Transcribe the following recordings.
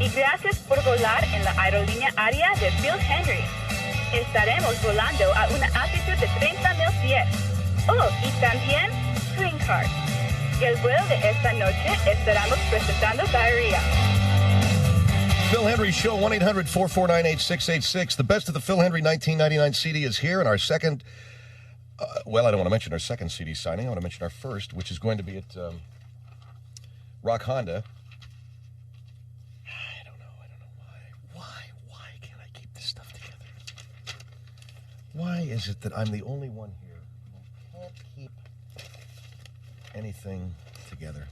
Y gracias por volar en la aerolínea aérea de Phil Hendrie. Estaremos volando a una altitud de 30,000 pies. Oh, y también Green Card. El vuelo de esta noche estaremos presentando diarrhea. Phil Hendrie Show, 1-800-449-8686. The best of the Phil Hendrie 1999 CD is here, and our second, well, I don't want to mention our second CD signing. I want to mention our first, which is going to be at Rock Honda. I don't know why. Why can't I keep this stuff together? Why is it that I'm the only one here who can't keep anything together?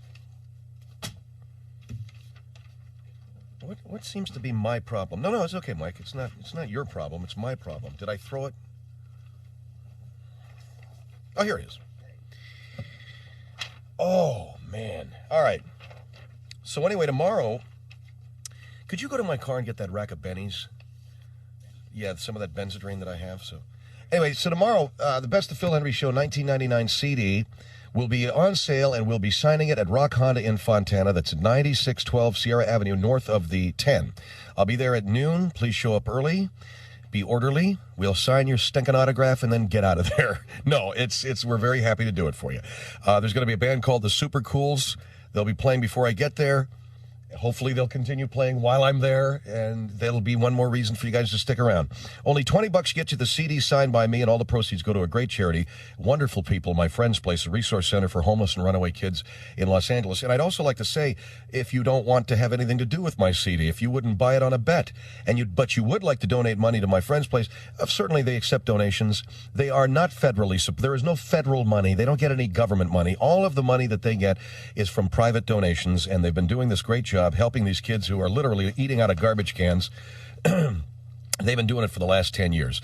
What seems to be my problem? No, it's okay, Mike. It's not your problem. It's my problem. Did I throw it? Oh, here it is. Oh, man. All right. So anyway, tomorrow, could you go to my car and get that rack of bennies? Yeah, some of that Benzedrine that I have. So anyway, so tomorrow, the Best of Phil Hendrie Show 1999 CD will be on sale, and we'll be signing it at Rock Honda in Fontana. That's at 9612 Sierra Avenue, north of the 10. I'll be there at noon. Please show up early. Be orderly. We'll sign your stinking autograph and then get out of there. No, we're very happy to do it for you. There's going to be a band called the Super Cools. They'll be playing before I get there. Hopefully they'll continue playing while I'm there, and that'll be one more reason for you guys to stick around. Only $20 get you the CD signed by me, and all the proceeds go to a great charity. Wonderful people, my friend's place, a resource center for homeless and runaway kids in Los Angeles. And I'd also like to say, if you don't want to have anything to do with my CD, if you wouldn't buy it on a bet, but you would like to donate money to my friend's place, certainly they accept donations. They are not federally, there is no federal money. They don't get any government money. All of the money that they get is from private donations, and they've been doing this great job helping these kids who are literally eating out of garbage cans. They've been doing it for the last 10 years.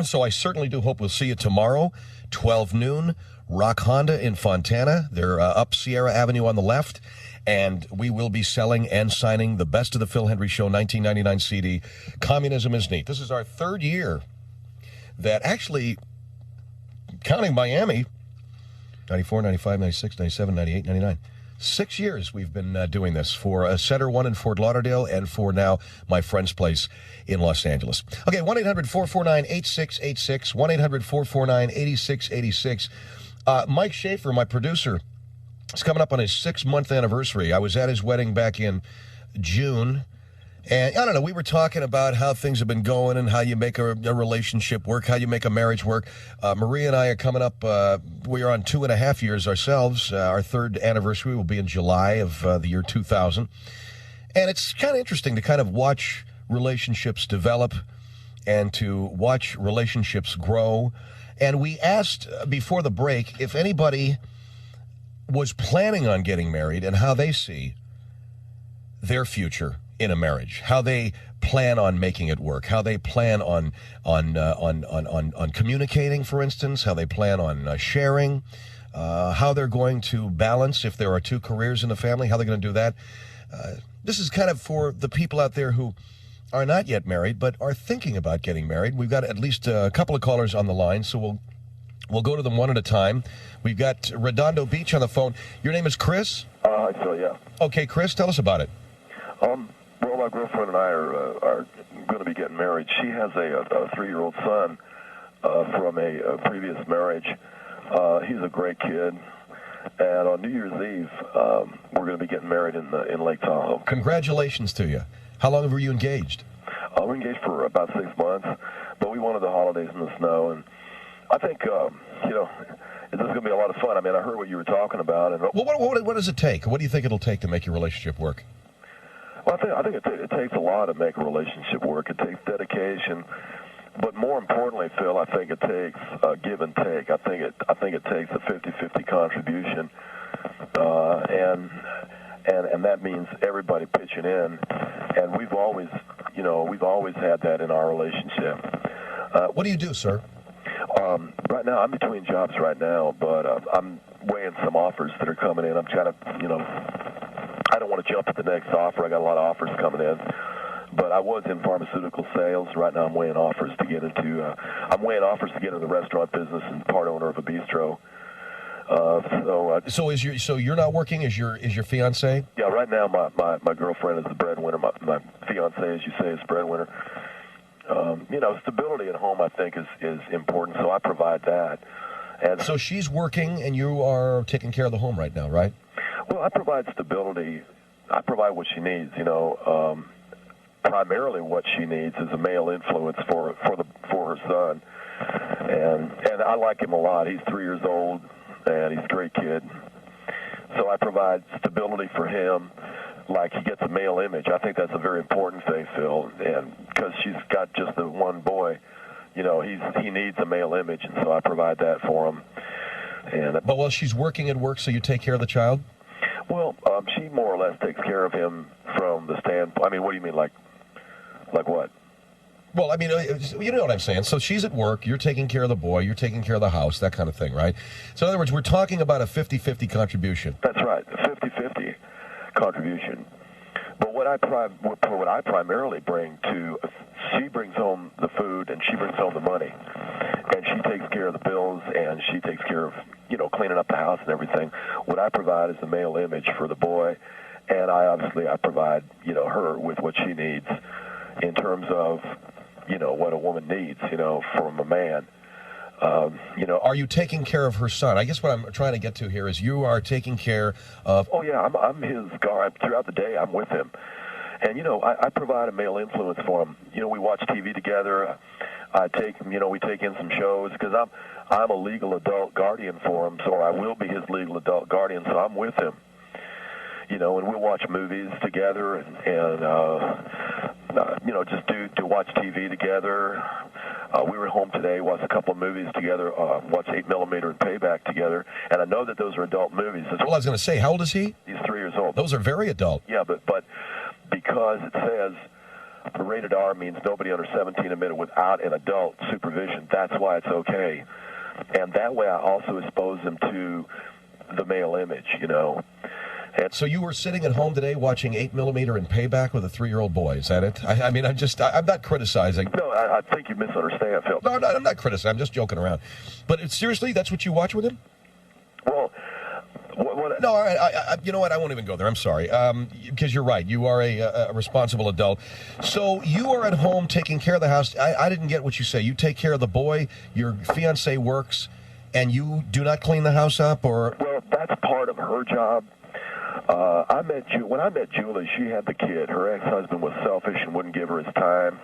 So I certainly do hope we'll see you tomorrow, 12 noon, Rock Honda in Fontana. They're up Sierra Avenue on the left, and we will be selling and signing the Best of the Phil Hendrie Show 1999 CD, Communism is Neat. This is our third year that actually, counting Miami, 94, 95, 96, 97, 98, 99. 6 years we've been doing this for Center One in Fort Lauderdale and for now my friend's place in Los Angeles. Okay, 1-800-449-8686, 1-800-449-8686. Mike Schaefer, my producer, is coming up on his 6-month anniversary. I was at his wedding back in June. And I don't know, we were talking about how things have been going and how you make a relationship work, how you make a marriage work. Maria and I are coming up, we are on 2.5 years ourselves. Our third anniversary will be in July of the year 2000. And it's kind of interesting to kind of watch relationships develop and to watch relationships grow. And we asked before the break if anybody was planning on getting married and how they see their future in a marriage, how they plan on making it work, how they plan on communicating, for instance, how they plan on sharing, how they're going to balance if there are 2 careers in the family, how they're going to do that. This is kind of for the people out there who are not yet married but are thinking about getting married. We've got at least a couple of callers on the line, so we'll go to them one at a time. We've got Redondo Beach on the phone. Your name is Chris? Hi, Phil, yeah. Okay, Chris, tell us about it. Well, my girlfriend and I are going to be getting married. She has a 3-year-old son from a previous marriage. He's a great kid. And on New Year's Eve, we're going to be getting married in Lake Tahoe. Congratulations to you. How long were you engaged? We're engaged for about 6 months, but we wanted the holidays in the snow. And I think, this is going to be a lot of fun. I mean, I heard what you were talking about. And well, what does it take? What do you think it'll take to make your relationship work? Well, I think it takes a lot to make a relationship work. It takes dedication, but more importantly, Phil, I think it takes give and take. I think it takes a 50-50 contribution, and that means everybody pitching in. And we've always had that in our relationship. What do you do, sir? Right now, I'm between jobs right now, but I'm weighing some offers that are coming in. I'm trying to, I don't want to jump at the next offer. I got a lot of offers coming in. But I was in pharmaceutical sales. Right now I'm weighing offers to get into the restaurant business and part owner of a bistro. So you're not working? Is your fiance? Yeah, right now my girlfriend is the breadwinner. My fiance, as you say, is the breadwinner. Stability at home, I think, is important, so I provide that. And so she's working, and you are taking care of the home right now, right? Well, I provide stability. I provide what she needs. Primarily what she needs is a male influence for her son, and I like him a lot. He's 3 years old, and he's a great kid. So I provide stability for him. Like he gets a male image. I think that's a very important thing, Phil, and because she's got just the one boy, he needs a male image, and so I provide that for him. But while she's working at work, so you take care of the child? Well, she more or less takes care of him from the standpoint. I mean, what do you mean, like what? Well, I mean, you know what I'm saying. So she's at work, you're taking care of the boy, you're taking care of the house, that kind of thing, right? So in other words, we're talking about a 50-50 contribution. That's right, a 50-50 contribution. But what I primarily bring to, she brings home the food and she brings home the money, and she takes care of the bills and she takes care of cleaning up the house and everything. What I provide is the male image for the boy, and I provide her with what she needs in terms of what a woman needs from a man. Are you taking care of her son? I guess what I'm trying to get to here is you are taking care of... Oh, yeah, I'm his guard. Throughout the day, I'm with him. And, I provide a male influence for him. We watch TV together. I take him, we take in some shows because I'm a legal adult guardian for him, so I will be his legal adult guardian, so I'm with him. And we'll watch movies together and just to watch TV together. We were home today, watched a couple of movies together, watched 8mm and Payback together, and I know that those are adult movies. Well, I was going to say, how old is he? He's 3 years old. Those are very adult. Yeah, but because it says rated R means nobody under 17 admitted without an adult supervision, that's why it's okay. And that way I also expose them to the male image, And so you were sitting at home today watching 8mm and Payback with a 3-year-old boy, is that it? I mean, I'm not criticizing. No, I think you misunderstand, Phil. No, I'm not criticizing. I'm just joking around. But seriously, that's what you watch with him? Well, no, all right. You know what? I won't even go there. I'm sorry. Because you're right. You are a responsible adult. So you are at home taking care of the house. I didn't get what you say. You take care of the boy, your fiancé works, and you do not clean the house up? Or Well, that's part of her job. When I met Julie, she had the kid. Her ex-husband was selfish and wouldn't give her his time.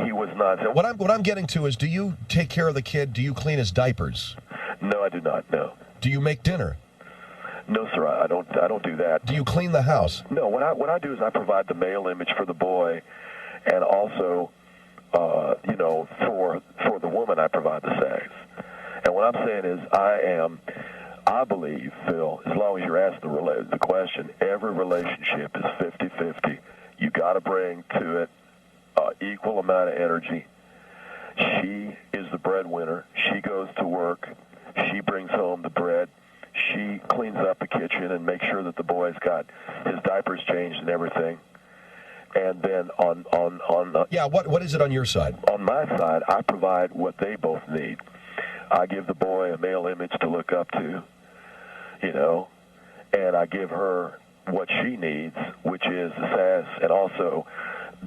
He was not. What I'm getting to is, do you take care of the kid? Do you clean his diapers? No, I do not. No. Do you make dinner? No, sir. I don't do that. Do you clean the house? No. What I do is I provide the male image for the boy, and also, for the woman, I provide the sex. And what I'm saying is, I believe, Phil, as long as you're asking the question, every relationship is 50-50. You got to bring to it equal amount of energy. She is the breadwinner. She goes to work. She brings home the bread. She cleans up the kitchen and makes sure that the boy's got his diapers changed and everything. And then what is it on your side? On my side, I provide what they both need. I give the boy a male image to look up to, and I give her what she needs, which is the sass, and also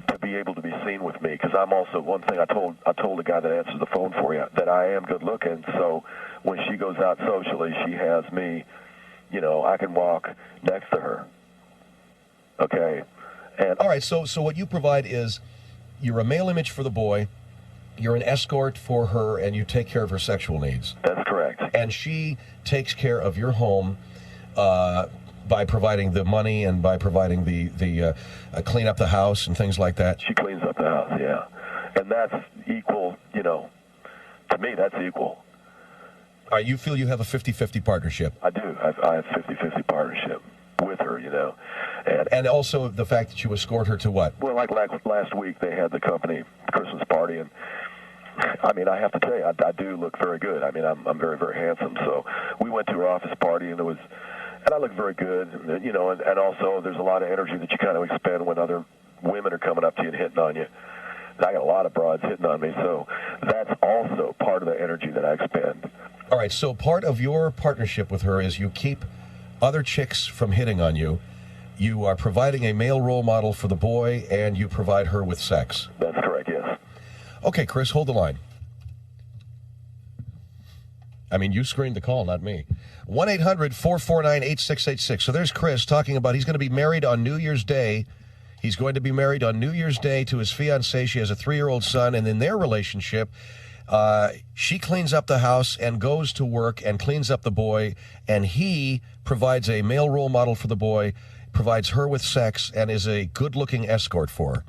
to be able to be seen with me. Because I'm also, one thing I told the guy that answers the phone for you, that I am good looking. So when she goes out socially, she has me, I can walk next to her. Okay. And all right. So what you provide is, you're a male image for the boy. You're an escort for her, and you take care of her sexual needs. That's correct. And she takes care of your home by providing the money and by providing the clean up the house and things like that. She cleans up the house, yeah. And that's equal, to me, that's equal. All right, you feel you have a 50-50 partnership? I do. I have 50-50 partnership with her, And also the fact that you escort her to what? Well, like last week, they had the company Christmas party, and I mean, I have to tell you, I do look very good. I mean, I'm very, very handsome. So we went to her office party, and I look very good, and also there's a lot of energy that you kind of expend when other women are coming up to you and hitting on you. I got a lot of broads hitting on me, so that's also part of the energy that I expend. All right, so part of your partnership with her is you keep other chicks from hitting on you. You are providing a male role model for the boy, and you provide her with sex. That's correct, yes. Okay, Chris, hold the line. I mean, you screened the call, not me. 1-800-449-8686. So there's Chris talking about he's going to be married on New Year's Day. He's going to be married on New Year's Day to his fiancée. She has a 3-year-old son, and in their relationship, she cleans up the house and goes to work and cleans up the boy, and he provides a male role model for the boy, provides her with sex, and is a good-looking escort for her.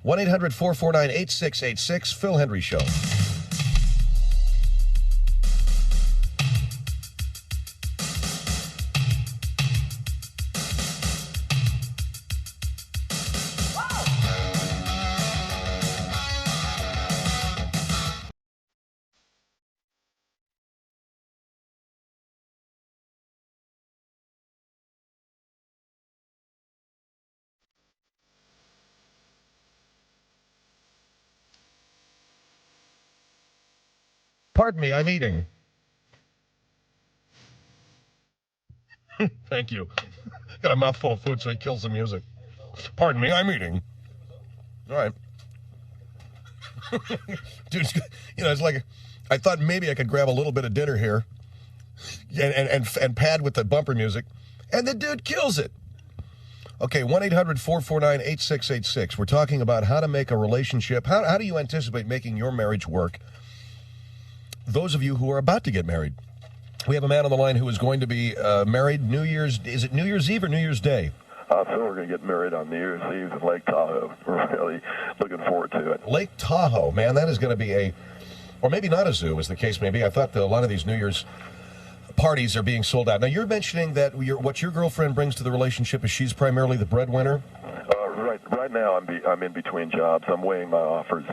1-800-449-8686, Phil Hendrie Show. Pardon me, I'm eating. Thank you. Got a mouthful of food, so it kills the music. Pardon me, I'm eating. All right. Dude, it's like, I thought maybe I could grab a little bit of dinner here and pad with the bumper music, and the dude kills it. Okay, 1-800-449-8686. We're talking about how to make a relationship. How do you anticipate making your marriage work? Those of you who are about to get married. We have a man on the line who is going to be married is it New Year's Eve or New Year's Day? So we're going to get married on New Year's Eve in Lake Tahoe. We're really looking forward to it. Lake Tahoe, man, that is going to be or maybe not a zoo, as the case may be. I thought that a lot of these New Year's parties are being sold out. Now, you're mentioning that what your girlfriend brings to the relationship is she's primarily the breadwinner? Right now, I'm in between jobs. I'm weighing my offers.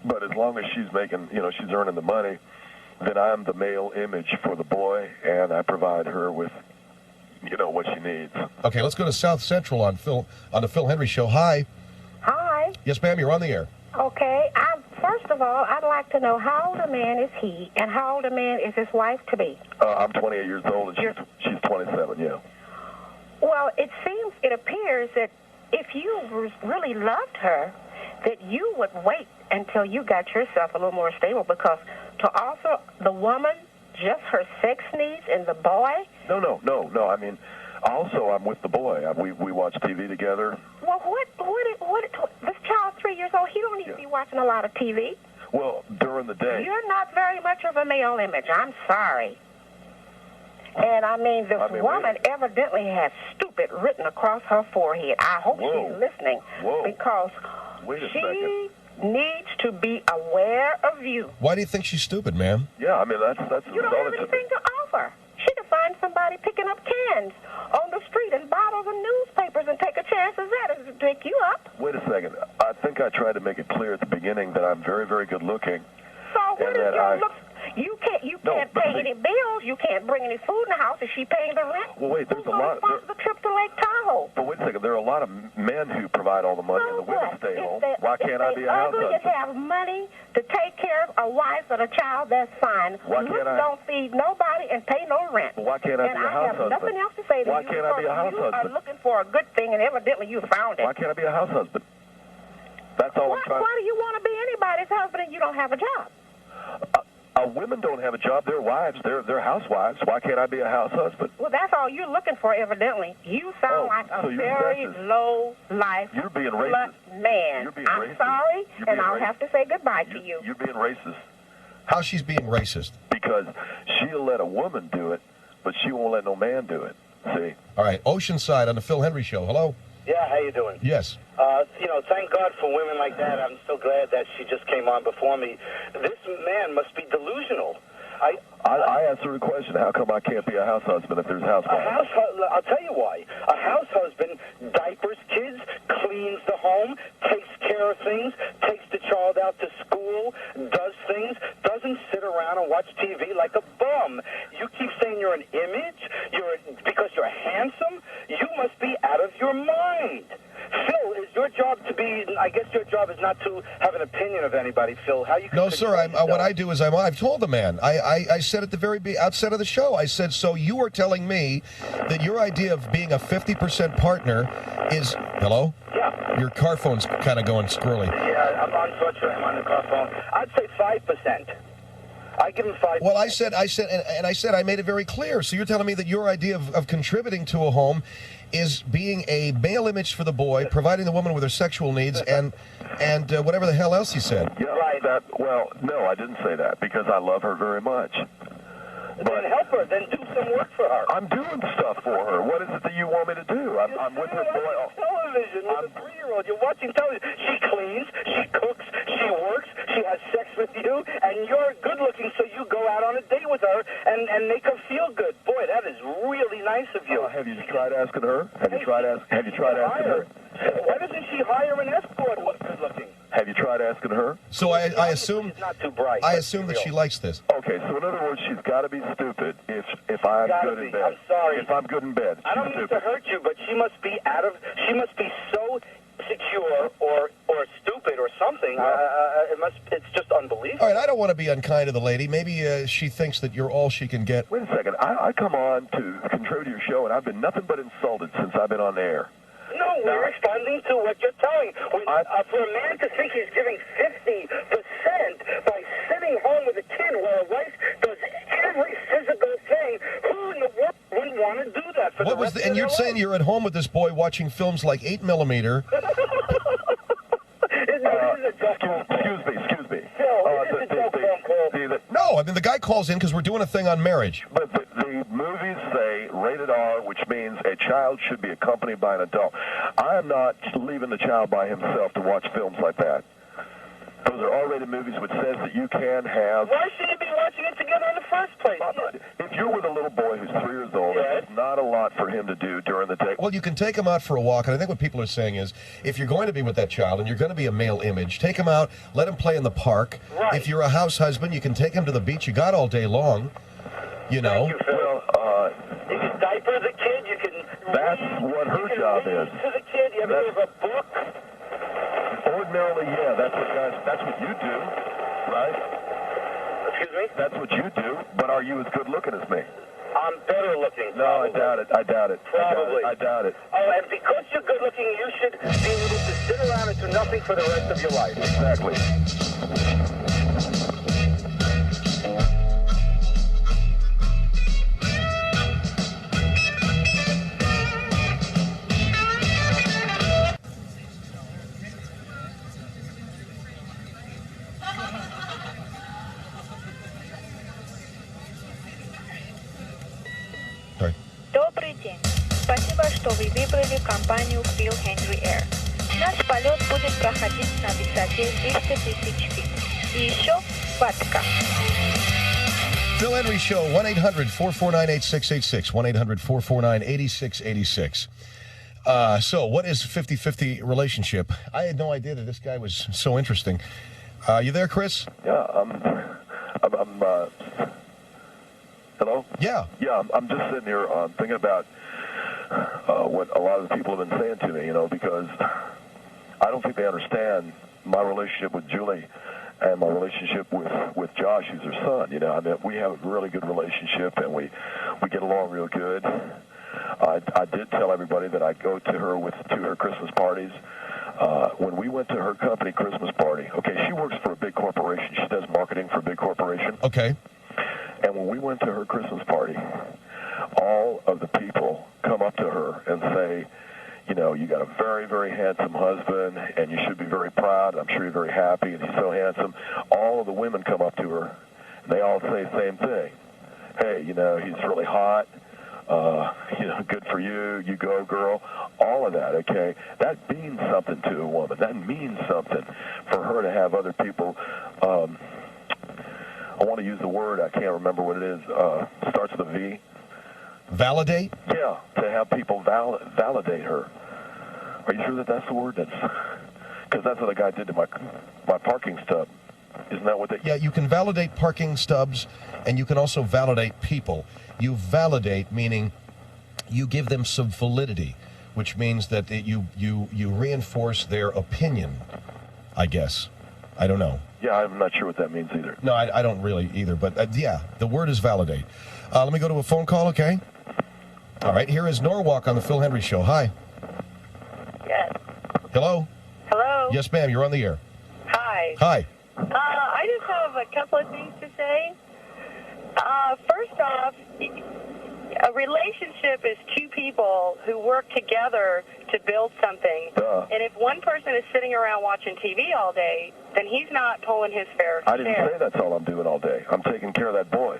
But as long as she's making, she's earning the money, then I'm the male image for the boy, and I provide her with, what she needs. Okay, let's go to South Central on the Phil Hendrie Show. Hi. Hi. Yes, ma'am, you're on the air. Okay. First of all, I'd like to know how old a man is he, and how old a man is his wife to be? I'm 28 years old, and she's 27, yeah. Well, it appears that if you really loved her, that you would wait until you got yourself a little more stable, because to offer the woman just her sex needs and the boy? No. I mean, also I'm with the boy. We watch TV together. Well, this child's 3 years old. He don't need to be watching a lot of TV. Well, during the day. You're not very much of a male image. I'm sorry. And I mean, this woman evidently has stupid written across her forehead. I hope she's listening. Because she needs to be aware of you. Why do you think she's stupid, ma'am? Yeah, I mean, that's you don't have anything to offer. She could find somebody picking up cans on the street and bottles of newspapers and take a chance as that is to pick you up. Wait a second. I think I tried to make it clear at the beginning that I'm very, very good looking. So what is your look? You can't pay any bills. You can't bring any food in the house. Is she paying the rent? Well, wait, there's a lot. The trip to Lake Tahoe. But wait a second. There are a lot of men who provide all the money, and the women stay home. Why can't I be a house husband? If they have money to take care of a wife and a child, that's fine. Why can't I? Don't feed nobody and pay no rent. Well, why can't I be a house husband? And I have nothing else to say to you. Why can't I be a house husband? You are looking for a good thing, and evidently you found it. Why can't I be a house husband? That's all I'm trying. Why do you want to be anybody's husband and you don't have a job? Women don't have a job. They're wives. They're housewives. Why can't I be a house husband? Well, that's all you're looking for, evidently. You sound like a very low-life You're being racist. Man. You're being I'm sorry, and I'll have to say goodbye to you. You're being racist. How she's being racist? Because she'll let a woman do it, but she won't let no man do it. See? All right, Oceanside on the Phil Hendrie Show. Hello? Yeah, how you doing? Yes. Thank God for women like that. I'm so glad that she just came on before me. This man must be delusional. I asked her a question. How come I can't be a house husband if there's housewives? I'll tell you why. A house husband diapers kids, cleans the home, takes care of things, takes the child out to school, does things, doesn't sit around and watch TV like a bum. You keep saying you're an image, because you're handsome. You must be out of your mind. Phil, is your job to be, I guess your job is not to have an opinion of anybody, Phil. How you can No, sir. What I do is I've told the man. I said at the very outset of the show, I said, so you are telling me that your idea of being a 50% partner is, hello? Yeah. Your car phone's kind of going squirrely. Yeah, unfortunately, I'm on the car phone. I'd say 5%. I give him 5%. Well, I said, I made it very clear. So you're telling me that your idea of contributing to a home is being a male image for the boy, providing the woman with her sexual needs, and whatever the hell else he said. Yeah, right. Well, no, I didn't say that because I love her very much. Then help her. Then do some work for her. I'm doing stuff for her. What is it that you want me to do? I'm with her boy. Television with a 3-year-old. You're watching television. She cleans. She cooks. She works. She has sex with you, and you're good looking, so you go out on a date with her and make her feel good. Boy, that is really nice of you. Have you tried asking her? Have you tried asking her? Why doesn't she hire an escort who's good looking? Have you tried asking her? So I assume she's not too bright. I assume that she likes this. Okay, so in other words, she's got to be stupid if I'm good in bed. I'm sorry. If I'm good in bed, I don't mean to hurt you, but she must be so secure or stupid or something. It's just unbelievable. All right, I don't want to be unkind to the lady. Maybe she thinks that you're all she can get. Wait a second. I come on to contribute to your show, and I've been nothing but insulted since I've been on the air. No, we're responding to what you're telling. For a man to think he's giving 50% by sitting home with a kid while a wife does every physical thing, who in the world wouldn't want to do that for the rest of And you're their saying life? you're at home with this boy watching films like 8mm. Excuse me. Phil, this is a joke phone call. No, I mean, the guy calls in because we're doing a thing on marriage. But the movies say rated R, which means a child should be accompanied by an adult. I am not leaving the child by himself to watch films like that. Those are R-rated movies, which says that you can have... Why should you be watching it together in the first place? If you're with a little boy who's 3 years old, there's not a lot for him to do during the day. Well, you can take him out for a walk, and I think what people are saying is, if you're going to be with that child and you're going to be a male image, take him out, let him play in the park. Right. If you're a house husband, you can take him to the beach. You got all day long, you know. Thank you, Phil. Well, you can diaper the kid. You can. That's what her job is. To the kid, you ever give a book? Ordinarily, yeah, that's what you do, right? Excuse me? That's what you do, but are you as good looking as me? I'm better looking. No, probably. I doubt it. Probably. I doubt it. Oh, and because you're good looking, you should be able to sit around and do nothing for the rest of your life. Exactly. Добрый день. Спасибо, что вы выбрали компанию Phil Hendrie Air. Наш полет будет проходить на высоте 300 тысяч фит. И еще vodka. Phil Hendrie Show, 1-800-449-8686, 1-800-449-8686. So what is 50-50 relationship? I had no idea that this guy was so interesting. You there, Chris? Yeah, hello? Yeah. Yeah, I'm just sitting here thinking about what a lot of the people have been saying to me, you know, because I don't think they understand my relationship with Julie and my relationship with Josh, who's her son. You know, I mean, we have a really good relationship, and we get along real good. I did tell everybody that I go to her Christmas parties. When we went to her company Christmas party, okay, she works for a big corporation. She does marketing for a big corporation. Okay. And when we went to her Christmas party, all of the people come up to her and say, you know, you got a very, very handsome husband, and you should be very proud. I'm sure you're very happy, and he's so handsome. All of the women come up to her, and they all say the same thing. Hey, you know, he's really hot. You know, good for you. You go, girl. All of that, okay? That means something to a woman. That means something for her to have other people. I want to use the word. I can't remember what it is. Starts with a V. Validate? Yeah, to have people validate her. Are you sure that that's the word? Because that's what the guy did to my parking stub. Isn't that what they... Yeah, you can validate parking stubs, and you can also validate people. You validate, meaning you give them some validity. which means that you reinforce their opinion, I guess. I don't know. Yeah, I'm not sure what that means either. No, I don't really either, but yeah, the word is validate. Let me go to a phone call, okay? All right, here is Norwalk on the Phil Hendrie Show. Hi. Yes. Hello? Hello? Yes, ma'am, you're on the air. Hi. Hi. I just have a couple of things to say. First off, a relationship is two people who work together to build something. And if one person is sitting around watching TV all day, then he's not pulling his fair share. I didn't say that's all I'm doing all day. I'm taking care of that boy.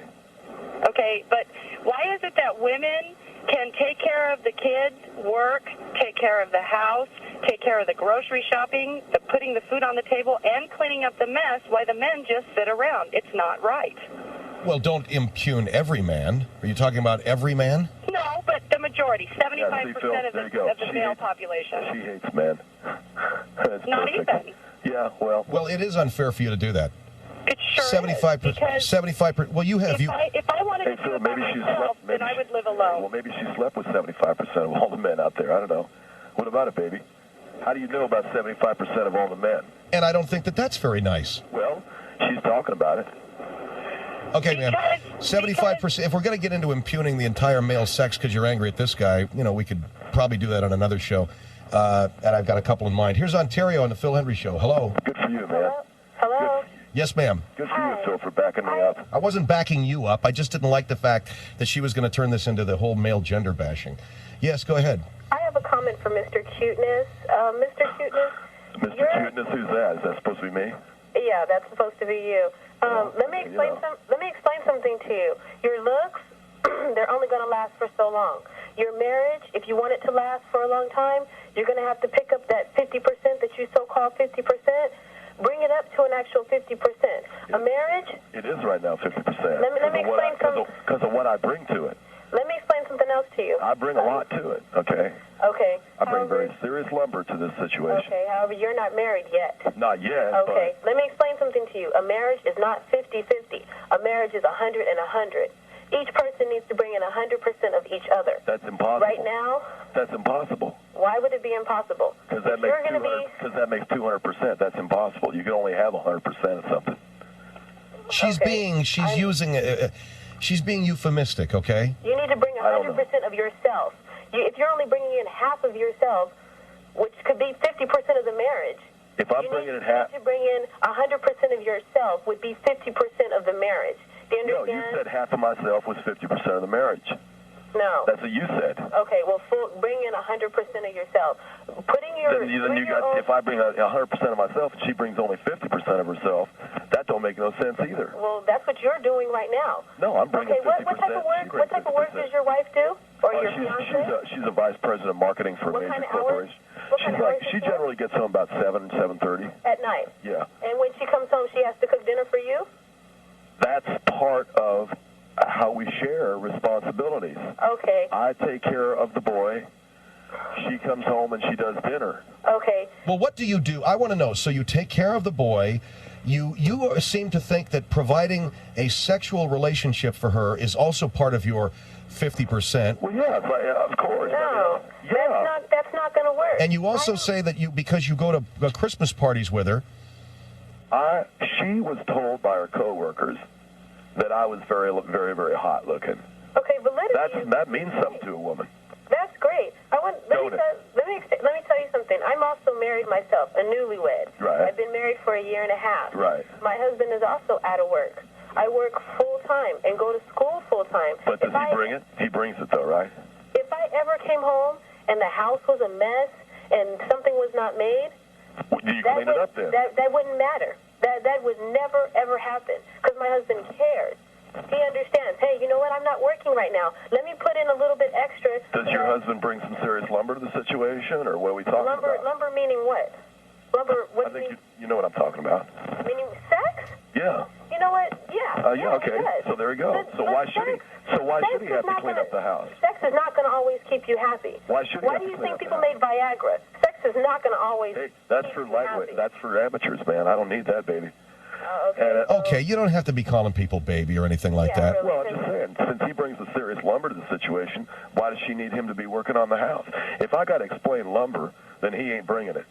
Okay, but why is it that women can take care of the kids, work, take care of the house, take care of the grocery shopping, the putting the food on the table, and cleaning up the mess, while the men just sit around? It's not right. Well, don't impugn every man. Are you talking about every man? No, but the majority, 75% of the male population. She hates men. That's not perfect. even. Yeah, well. Well, it is unfair for you to do that. It sure 75%. 75%. Well, you have. If I wanted to do it by myself, then I would live alone. Well, maybe she slept with 75% of all the men out there. I don't know. What about it, baby? How do you know about 75% of all the men? And I don't think that that's very nice. Well, she's talking about it. Okay, ma'am. 75%. If we're going to get into impugning the entire male sex because you're angry at this guy, we could probably do that on another show. And I've got a couple in mind. Here's Ontario on the Phil Hendrie Show. Hello. Good for you, man. Hello? Yes, ma'am. Good for you, Phil, for backing me up. I wasn't backing you up. I just didn't like the fact that she was going to turn this into the whole male gender bashing. Yes, go ahead. I have a comment for Mr. Cuteness. Mr. Cuteness. Mr. Cuteness, who's that? Is that supposed to be me? Yeah, that's supposed to be you. Let me explain something to you. Your looks, they're only going to last for so long. Your marriage, if you want it to last for a long time, you're going to have to pick up that 50% that you so-called 50%, bring it up to an actual 50%. A marriage? It is right now 50%. Let me explain something. Because of what I bring to it. Let me explain something else to you. I bring a lot to it, okay? Okay. I bring very serious lumber to this situation. Okay, however, you're not married yet. Not yet, okay, let me explain something to you. A marriage is not 50-50. A marriage is 100 and 100. Each person needs to bring in 100% of each other. That's impossible. Right now? That's impossible. Why would it be impossible? Because that makes 200%. That's impossible. You can only have 100% of something. She's being euphemistic, okay? You need to bring 100% of yourself. If you're only bringing in half of yourself, which could be 50% of the marriage, if I'm bringing in half, to bring in 100% of yourself would be 50% of the marriage. Do you understand? No, you said half of myself was 50% of the marriage. No. That's what you said. Okay, well, bring in 100% of yourself. If I bring 100% of myself and she brings only 50% of herself, that don't make no sense either. Well, that's what you're doing right now. No, I'm bringing 50%. What type of work does your wife do? Or your fiancé? She's a vice president of marketing for a major corporation. She generally gets home about 7:30. At night? Yeah. And when she comes home, she has to cook dinner for you? That's part of how we share responsibilities. Okay. I take care of the boy. She comes home and she does dinner. Okay. Well, what do you do? I want to know. So you take care of the boy. You seem to think that providing a sexual relationship for her is also part of your 50%. Well, yeah, of course. No, that's not going to work. And you also say that because you go to Christmas parties with her. She was told by her coworkers that I was very, very, very hot looking. Okay, but that means something to a woman. That's great. Let me tell you something. I'm also married myself, a newlywed. Right. I've been married for a year and a half. Right. My husband is also out of work. I work full-time and go to school full-time. But does he bring it? He brings it, though, right? If I ever came home and the house was a mess and something was not made, do you clean it up then? That wouldn't matter. That would never, ever happen because my husband cares. He understands, hey, you know what, I'm not working right now. Let me put in a little bit extra. Does your husband bring some serious lumber to the situation, or what are we talking about? Lumber meaning what? Lumber, what I think you know what I'm talking about. Meaning sex? Yeah. You know what? Yeah. Yeah, okay. So there you go. So why should he have to clean up the house? Sex is not going to always keep you happy. Why should he have to clean up the house? Why do you think people made Viagra? Sex is not going to always That's for lightweight. That's for amateurs, man. I don't need that, baby. Okay, you don't have to be calling people baby or anything like that. Really, well, I'm just saying, since he brings the serious lumber to the situation, why does she need him to be working on the house? If I got to explain lumber, then he ain't bringing it.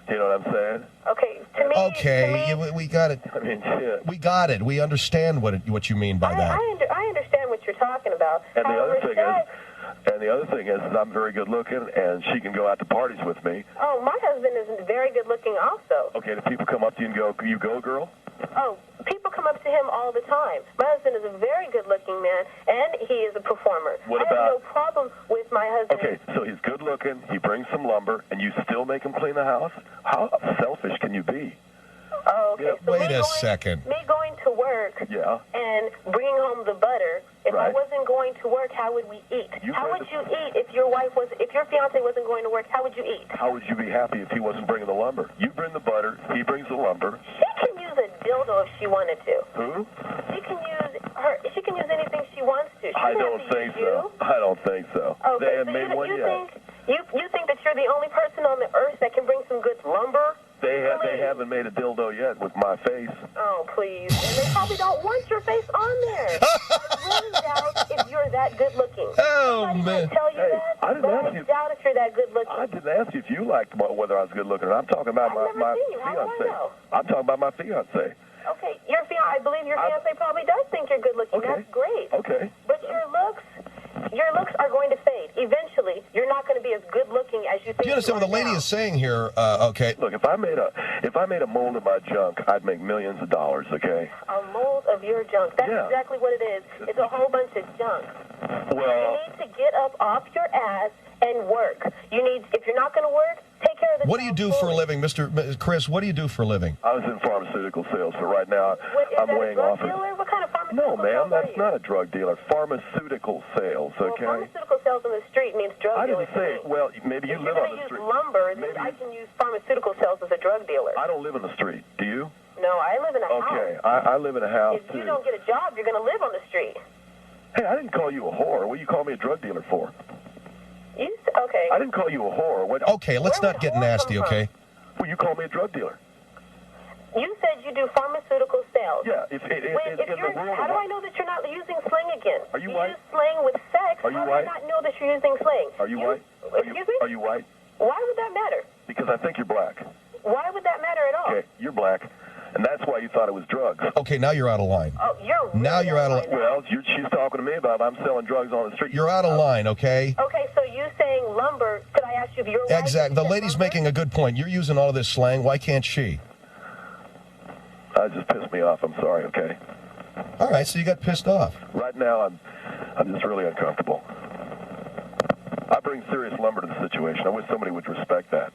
You know what I'm saying? Okay, to me... Okay, we got it. I mean, shit. We got it. We understand what you mean by that. I understand what you're talking about. And the other thing is I'm very good looking, and she can go out to parties with me. Oh, my husband is very good looking also. Okay, do people come up to you and go, "You go, girl"? Oh, people come up to him all the time. My husband is a very good looking man, and he is a performer. I have no problem with my husband. Okay, so he's good looking, he brings some lumber, and you still make him clean the house? How selfish can you be? Oh, okay. So wait a second. Me going to work and bringing home the butter. If I wasn't going to work, how would we eat? How would you eat if your fiance wasn't going to work? How would you eat? How would you be happy if he wasn't bringing the lumber? You bring the butter, he brings the lumber. She can use a dildo if she wanted to. Who? She can use anything she wants to. I don't think so. I don't think so. Okay, they haven't made one yet. You think that you're the only person on the earth that can bring some good lumber? They haven't made a dildo yet with my face. Oh, please. And they probably don't want your face on there. I really doubt if you're that good looking. Oh, Somebody man. might tell you that, I didn't ask you. I doubt if you're that good looking. I didn't ask you if you liked whether I was good looking. I'm talking about my fiance. I'm talking about my fiance. Okay, I believe your fiance probably does think you're good looking. Okay. That's great. Okay. But your looks are going to fade. Eventually, you're not going to be as good looking as you think. Do you understand what the lady is saying here? Okay. Look, if I made a mold of my junk, I'd make millions of dollars. Okay. A mold of your junk. That's exactly what it is. It's a whole bunch of junk. Well, you need to get up off your ass and work. If you're not going to work, take care of the. What do you do for a living, Mr. Chris? What do you do for a living? I was in pharmaceutical sales, so right now I'm weighing off. What kind of pharmaceutical No, ma'am, sales that's not a drug dealer. Pharmaceutical sales, okay? Well, pharmaceutical sales on the street means drug dealer. I didn't say. Well, maybe you live on the street. If you're going to use lumber, then I can use pharmaceutical sales as a drug dealer. I don't live on the street. Do you? No, I live in a house. Okay, I live in a house too. If you don't get a job, you're going to live on the street. Hey, I didn't call you a whore. What do you call me a drug dealer for? Okay. I didn't call you a whore. Okay, let's not get nasty, okay? Well, you call me a drug dealer. You said you do pharmaceutical sales. Yeah. How do I know that you're not using slang again? Are you white? Use slang with sex. Are you How white? do I not know that you're using slang? Are you white? Excuse me? Are you white? Why would that matter? Because I think you're black. Why would that matter at all? Okay, you're black, and that's why you thought it was drugs. Okay, now you're out of line. Oh, now you're out of line. Well, she's talking to me about I'm selling drugs on the street. You're out of line, okay? Okay, so you saying lumber? Could I ask you if you're white? Exactly. The lady's making a good point. You're using all of this slang. Why can't she? That just pissed me off. I'm sorry. Okay. All right, so you got pissed off. Right now, I'm just really uncomfortable. I bring serious lumber to the situation. I wish somebody would respect that.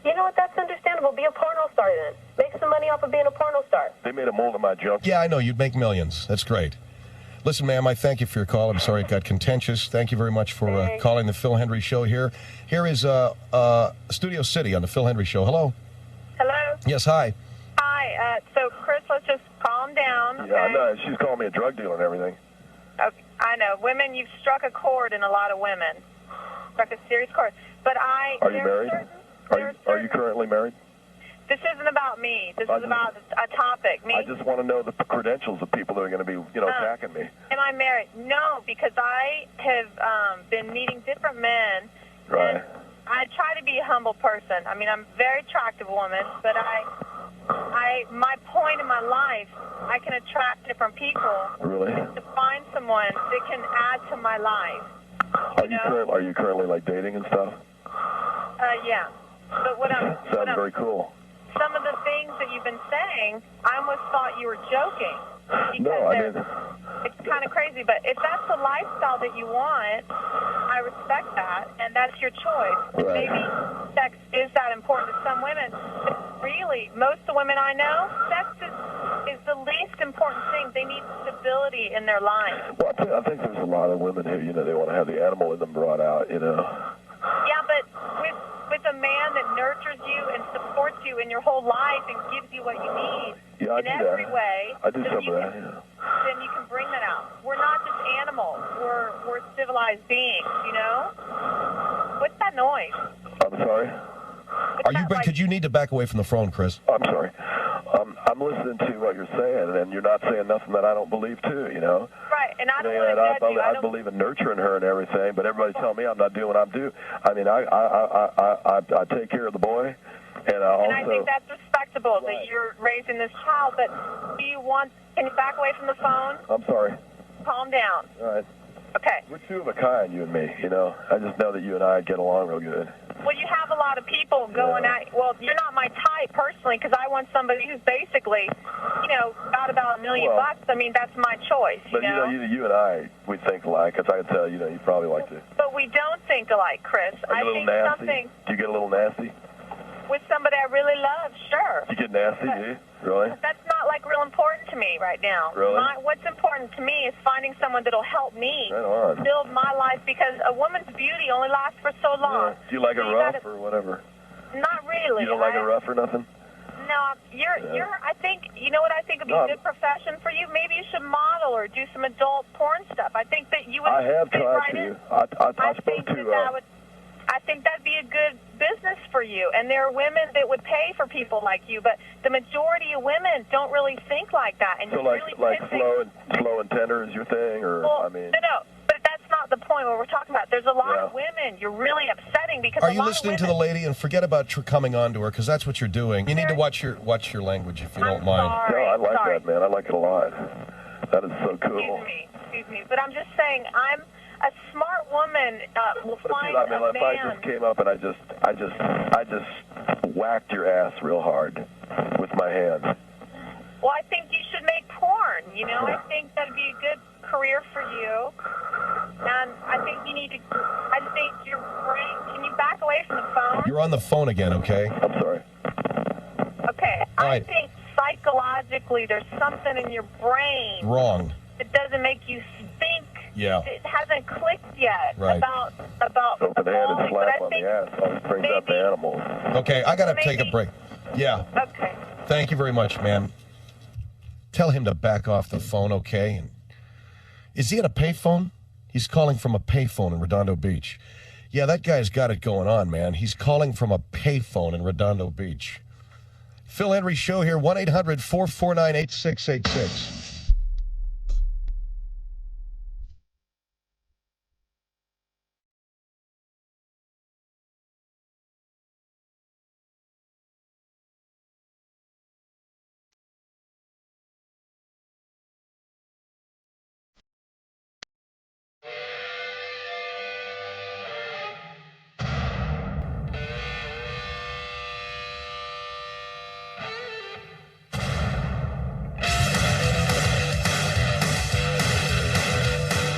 You know what? That's understandable. Be a porno star then. Make some money off of being a porno star. They made a mold of my junk. Yeah, I know. You'd make millions. That's great. Listen, ma'am, I thank you for your call. I'm sorry it got contentious. Thank you very much for calling the Phil Hendrie Show here. Here is Studio City on the Phil Hendrie Show. Hello? Hello? Yes, hi. Hi. So, Chris, let's just calm down. Okay? Yeah, I know. She's calling me a drug dealer and everything. Okay, I know. Women, you've struck a chord in a lot of women. Struck a serious chord. But Are you married? Are you currently married? This isn't about me. This is about a topic. I just want to know the credentials of people that are going to be, attacking me. Am I married? No, because I have been meeting different men. Right. And I try to be a humble person. I mean, I'm a very attractive woman, but my point in my life, I can attract different people. Really? To find someone that can add to my life. Are you currently like dating and stuff? Yeah. But sounds very cool. Some of the things that you've been saying, I almost thought you were joking. No, I mean, it's kind of crazy, but if that's the lifestyle that you want, I respect that, and that's your choice. Right. Maybe sex is that important to some women. But really, most of the women I know, sex is the least important thing. They need stability in their life. Well, I think there's a lot of women who, they want to have the animal in them brought out, Yeah, but with a man that nurtures you and supports you in your whole life and gives you what you need in every way, I do some of that, then you can bring that out. We're not just animals. We're civilized beings, What's that noise? I'm sorry? Could you need to back away from the phone, Chris? I'm sorry. I'm listening to what you're saying, and you're not saying nothing that I don't believe too, you know? Right, and I don't want to judge you. I believe in nurturing her and everything, but everybody tell me I'm not doing what I'm doing. I mean, I take care of the boy, and I think that's respectable that you're raising this child, but can you back away from the phone? I'm sorry. Calm down. All right. Okay. We're two of a kind, you and me, you know? I just know that you and I get along real good. Well, you have a lot of people going at. Well, you're not my type personally, because I want somebody who's basically, got about $1 million bucks. I mean, that's my choice. But you and I, we think alike. Because I can tell, you probably like to. But we don't think alike, Chris. I think nasty? Do you get a little nasty? With somebody I really love, sure. You get nasty, do you? Really? That's not real important to me right now. Really? What's important to me is finding someone that'll help me build my life, because a woman's beauty only lasts for so long. Yeah. Do you like it rough or whatever? Not really. You don't like it rough or nothing? No, I think, what I think would be a good profession for you? Maybe you should model or do some adult porn stuff. I think that you would. I have tried to. I spoke to. I think that'd be a good business for you. And there are women that would pay for people like you, but the majority of women don't really think like that. And so like slow and tender is your thing, or no, but that's not the point. What we're talking about, there's a lot of women you're really upsetting because. Are you listening to the lady? And forget about coming on to her, because that's what you're doing. You need to watch your language if you don't mind. No, I like that, man. I like it a lot. That is so cool. Excuse me, but I'm just saying a smart woman will find a man. If I just came up and I just whacked your ass real hard with my hands. Well, I think you should make porn. I think that'd be a good career for you. And I think you need to. I think your brain. Can you back away from the phone? You're on the phone again, okay? I'm sorry. Okay. All I right. think psychologically there's something in your brain wrong. It doesn't make you think. Yeah. It hasn't clicked yet about so the hand and slap on the ass always brings out the animals. Okay, I gotta take a break. Yeah. Okay. Thank you very much, ma'am. Tell him to back off the phone, okay? And is he at a payphone? He's calling from a payphone in Redondo Beach. Yeah, that guy's got it going on, man. He's calling from a payphone in Redondo Beach. Phil Hendrie Show here, 1-800-449-8686.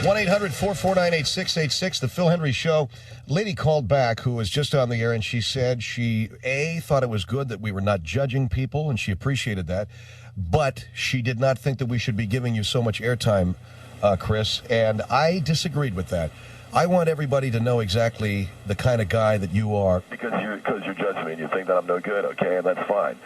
1-800-449-8686, the Phil Hendrie Show. Lady called back who was just on the air, and she said she, thought it was good that we were not judging people, and she appreciated that, but she did not think that we should be giving you so much airtime, Chris, and I disagreed with that. I want everybody to know exactly the kind of guy that you are. Because you're judging me and you think that I'm no good, okay, and that's fine.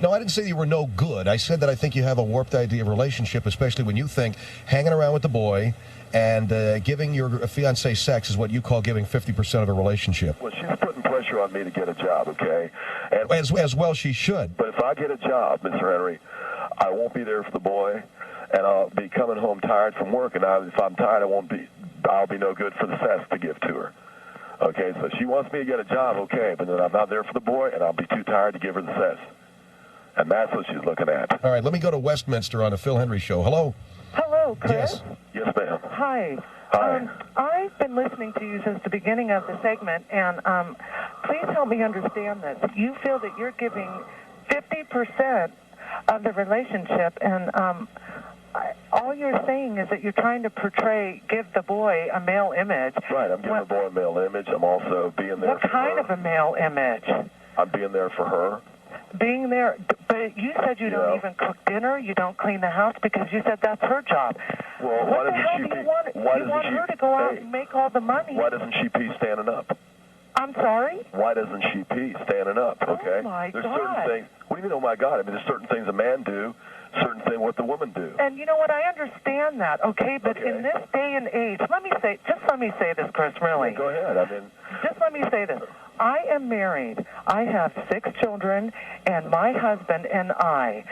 No, I didn't say you were no good. I said that I think you have a warped idea of relationship, especially when you think hanging around with the boy and giving your fiancé sex is what you call giving 50% of a relationship. Well, she's putting pressure on me to get a job, okay? And as well she should. But if I get a job, Mr. Hendrie, I won't be there for the boy, and I'll be coming home tired from work, and if I'm tired, I'll be no good for the sex to give to her. Okay, so she wants me to get a job, okay, but then I'm not there for the boy, and I'll be too tired to give her the sex. And that's what she's looking at. All right, let me go to Westminster on the Phil Hendrie Show. Hello? Hello, Chris. Yes. Yes, ma'am. Hi. Hi. I've been listening to you since the beginning of the segment, and please help me understand this. You feel that you're giving 50% of the relationship, and all you're saying is that you're trying to give the boy a male image. Right, I'm giving the boy a male image. I'm also being there for her. What kind of a male image? I'm being there for her. Being there, but you said you don't even cook dinner, you don't clean the house, because you said that's her job. Well, what the hell do you want? You want her to go out and make all the money. Why doesn't she pee standing up? I'm sorry? Why doesn't she pee standing up, okay? Oh, my There's God. certain things. What do you mean, oh, my God? I mean, there's certain things a man do, certain things what the woman do. And you know what? I understand that, okay? But in this day and age, let me say this, Chris, really. Yeah, go ahead. Just let me say this. I am married. I have 6 children, and my husband and I,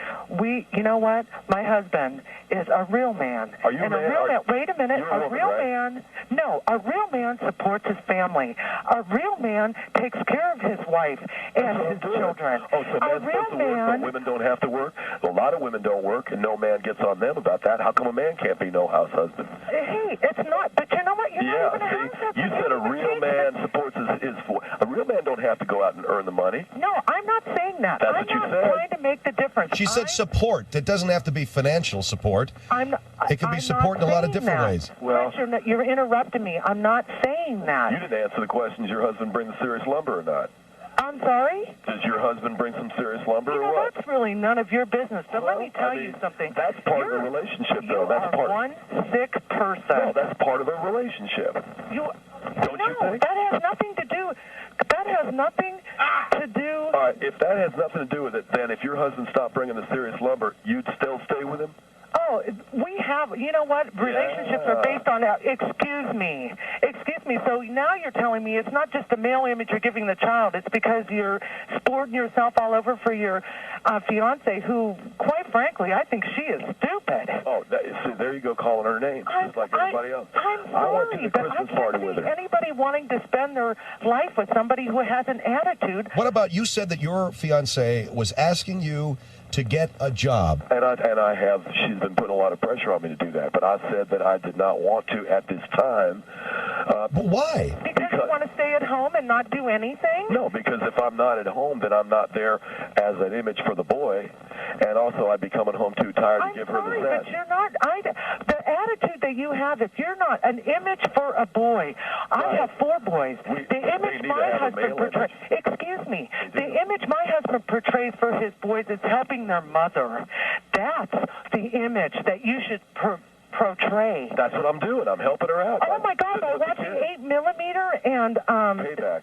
you know what? My husband is a real man. Are you and man? A real man. Wait a minute. A real man. No, a real man supports his family. A real man takes care of his wife and his children. Oh, so a men real supposed to work, but women don't have to work? A lot of women don't work, and no man gets on them about that. How come a man can't be no house husband? Hey, it's not. But you know what? You're not even a house husband. You said a real man supports his a real man don't have to go out and earn the money. No, I'm not saying that. That's what you said. I'm not trying to make the difference. She said support. It doesn't have to be financial support. It can be support in a lot of different ways. Well, you're interrupting me. I'm not saying that. You didn't answer the question. Does your husband bring the serious lumber or not? I'm sorry? Does your husband bring some serious lumber or what? That's really none of your business. But let me tell you something. That's part of the relationship, though. That's part. One sick person. No, that's part of a relationship. Don't you think? That has nothing to do. That has nothing to do. All right, if that has nothing to do with it, then if your husband stopped bringing the serious lumber, you'd still stay with him? Oh, we have, you know what, relationships are based on, excuse me. So now you're telling me it's not just the male image you're giving the child, it's because you're sporting yourself all over for your fiance who, quite frankly, I think she is stupid. Oh, see, there you go, calling her names, just like everybody else. I'm I went to sorry, the but Christmas I party can't with see her. anybody wanting to spend their life with somebody who has an attitude. What about, you said that your fiance was asking you to get a job. And I have, she's been putting a lot of pressure on me to do that, but I said that I did not want to at this time. But why? Because you want to stay at home and not do anything? No, because if I'm not at home, then I'm not there as an image for the boy, and also I'd be coming home too tired to give her the set. But you're not, the attitude that you have, if you're not an image for a boy, I have 4 boys. The image my husband portrays, excuse me, the image my husband portrays for his boys is helping their mother. That's the image that you should portray. That's what I'm doing. I'm helping her out. Oh my God! By watching 8mm and Payback.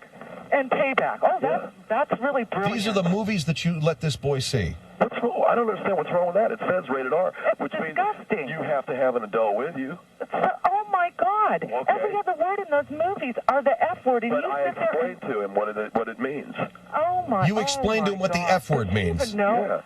And Payback. Oh, that's really brilliant. These are the movies that you let this boy see. What's wrong? I don't understand what's wrong with that. It says rated R, which disgusting. Means you have to have an adult with you. Oh my God! Okay. Every other word in those movies are the F word, and but you I sit there. explained to him what it means. Oh my! You explained to him what the F word means. No.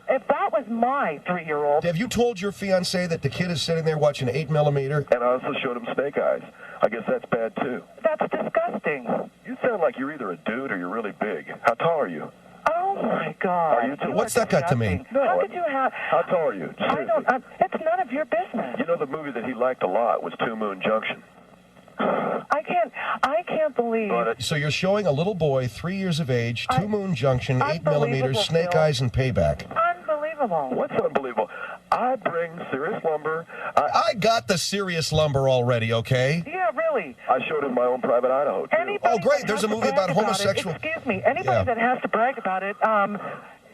If that was my 3-year-old. Have you told your fiancé that the kid is sitting there watching 8mm? And I also showed him snake eyes. I guess that's bad too. That's disgusting. You sound like you're either a dude or you're really big. How tall are you? Oh my God! Are you What's that got to mean? No. How could you have? How tall are you? Seriously. I don't. It's none of your business. You know the movie that he liked a lot was Two Moon Junction. I can't believe. So you're showing a little boy, 3 years of age, 2 Moon Junction, 8mm, snake eyes, and Payback. Unbelievable. What's unbelievable? I bring serious lumber. I got the serious lumber already, okay? Yeah, really. I showed him my own private Idaho, too. Oh, great. There's a movie about homosexual. Excuse me. Anybody that has to brag about it,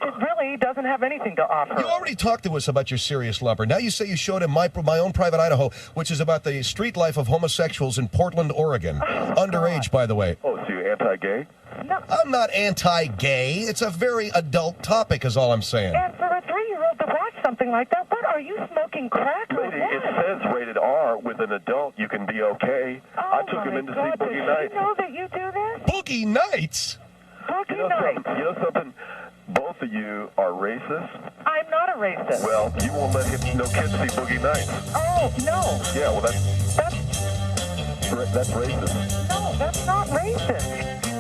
it really doesn't have anything to offer. You already talked to us about your serious lumber. Now you say you showed him my own private Idaho, which is about the street life of homosexuals in Portland, Oregon. Underage, by the way. Oh, so you're anti-gay? No. I'm not anti-gay. It's a very adult topic is all I'm saying. And for a 3-year-old to watch something like that, what, are you smoking crack or Lady, what? it says rated R. With an adult, you can be okay. I took him in to see Boogie Nights. Did you know that you do this? Boogie Nights? Boogie Nights. You know something? Both of you are racist. I'm not a racist. Well, you won't let no kids see Boogie Nights. Oh, no. Yeah, well, that's racist. No, that's not racist.